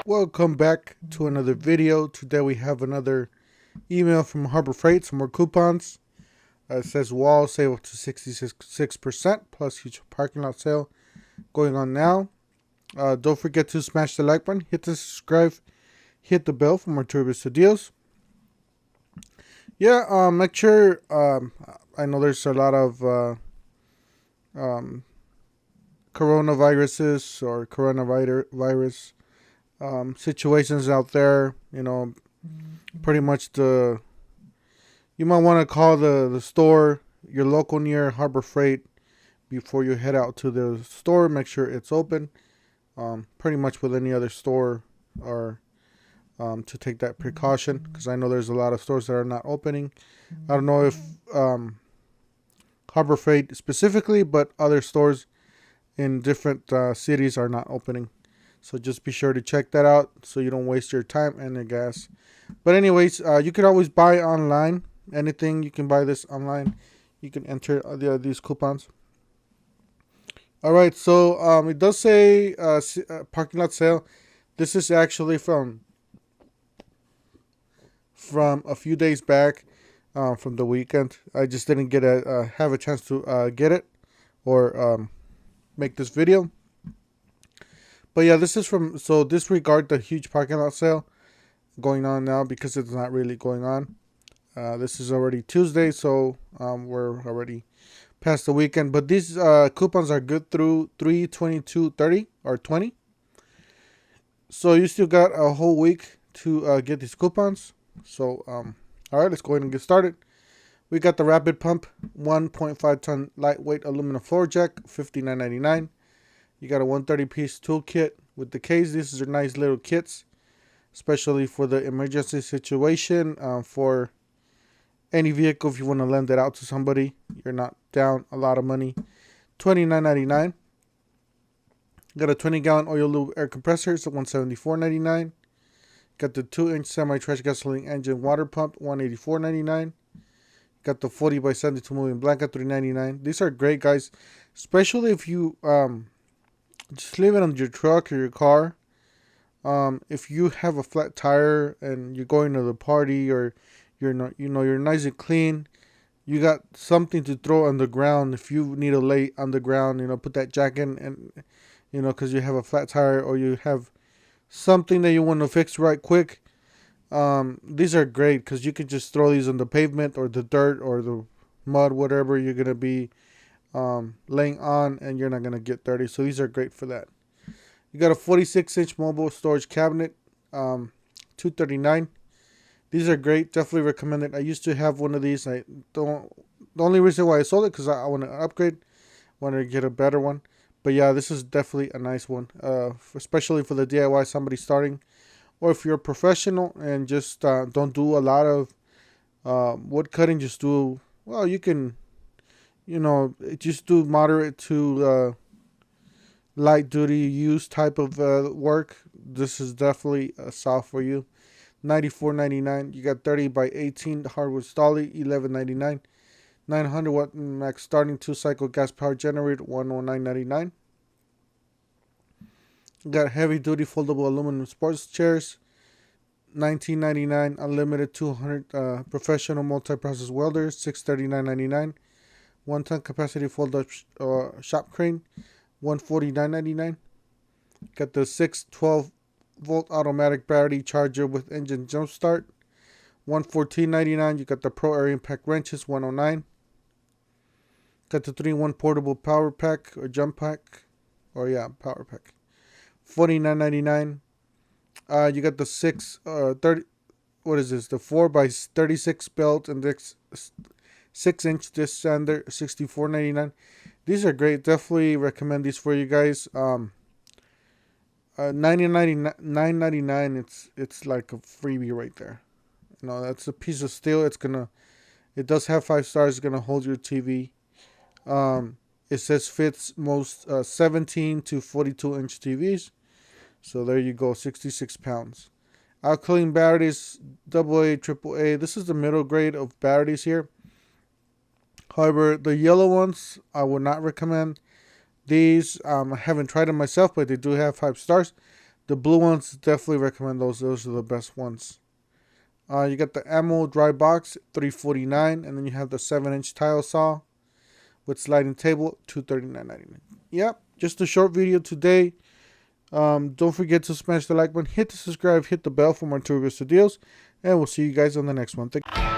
Welcome back to another video. Today we have another email from Harbor Freight, some more coupons. It says wall save up to 66% plus huge parking lot sale going on now. Don't forget to smash the like button, hit the subscribe, hit the bell for more turbulent deals. Yeah, make sure, I know there's a lot of coronaviruses or coronavirus situations out there. Pretty much you might want to call the store, your local near Harbor Freight, before you head out to the store. Make sure it's open. Pretty much with any other store, or to take that precaution, because I know there's a lot of stores that are not opening. I don't know if Harbor Freight specifically, but other stores in different cities are not opening. So just be sure to check that out so you don't waste your time and your gas. But anyways, you could always buy online. Anything, you can buy this online. You can enter these coupons. Alright, so it does say parking lot sale. This is actually from a few days back, from the weekend. I just didn't have a chance to get it or make this video. But yeah, this is so disregard the huge parking lot sale going on now, because it's not really going on. This is already Tuesday, so we're already past the weekend. But these coupons are good through 3/22/30 or 20. So you still got a whole week to get these coupons. So all right, let's go ahead and get started. We got the Rapid Pump 1.5 ton lightweight aluminum floor jack, $59.99. You got a 130-piece toolkit with the case. These are nice little kits, especially for the emergency situation, for any vehicle. If you want to lend it out to somebody, you're not down a lot of money. $29.99. Got a 20-gallon oil lube air compressor. It's at $174.99. Got the 2-inch semi-trash gasoline engine water pump, $184.99. Got the 40 by 72 moving blanket, $3.99. These are great, guys, especially if you just leave it on your truck or your car. If you have a flat tire and you're going to the party, or you're nice and clean, you got something to throw on the ground. If you need to lay on the ground, put that jack in, and because you have a flat tire or you have something that you want to fix right quick. These are great because you can just throw these on the pavement or the dirt or the mud, whatever you're gonna be laying on, and you're not gonna get dirty. So these are great for that. You got a 46-inch mobile storage cabinet, $239. These are great. Definitely recommend it. I used to have one of these. The only reason why I sold it, because I want to upgrade, wanted to get a better one. But yeah, this is definitely a nice one, especially for the DIY, somebody starting, or if you're a professional and just don't do a lot of wood cutting. Just do, well, you can, just do moderate to light duty use type of work. This is definitely a solve for you. $94.99. You got 30 by 18 hardwood stolly, $11.99. 900 watt max starting 2-cycle gas power generator, $109.99. Got heavy duty foldable aluminum sports chairs, $19.99. Unlimited 200 professional multi-process welders, $639.99. 1-ton capacity fold up shop crane, $149.99. Got the 612-volt automatic battery charger with engine jump start, $114.99. You got the Pro Air Impact wrenches, $109. Got the 3-in-1 portable power pack or jump pack, power pack, $49.99. You got the 30. What is this? The 4 by 36 belt and this 6-inch disc sander, $64.99. These are great. Definitely recommend these for you guys. $9.99. It's like a freebie right there. That's a piece of steel. It does have 5 stars. It's gonna hold your TV. It says fits most 17 to 42-inch TVs. So there you go, 66 pounds. Alkaline batteries, AA, AAA. This is the middle grade of batteries here. However, the yellow ones I would not recommend. These, I haven't tried them myself, but they do have 5 stars. The blue ones, definitely recommend those. Those are the best ones. You got the ammo dry box, $349, and then you have the 7-inch tile saw with sliding table, $239.99. Yep, just a short video today. Don't forget to smash the like button, hit the subscribe, hit the bell for more tour deals, and we'll see you guys on the next one. Thank you.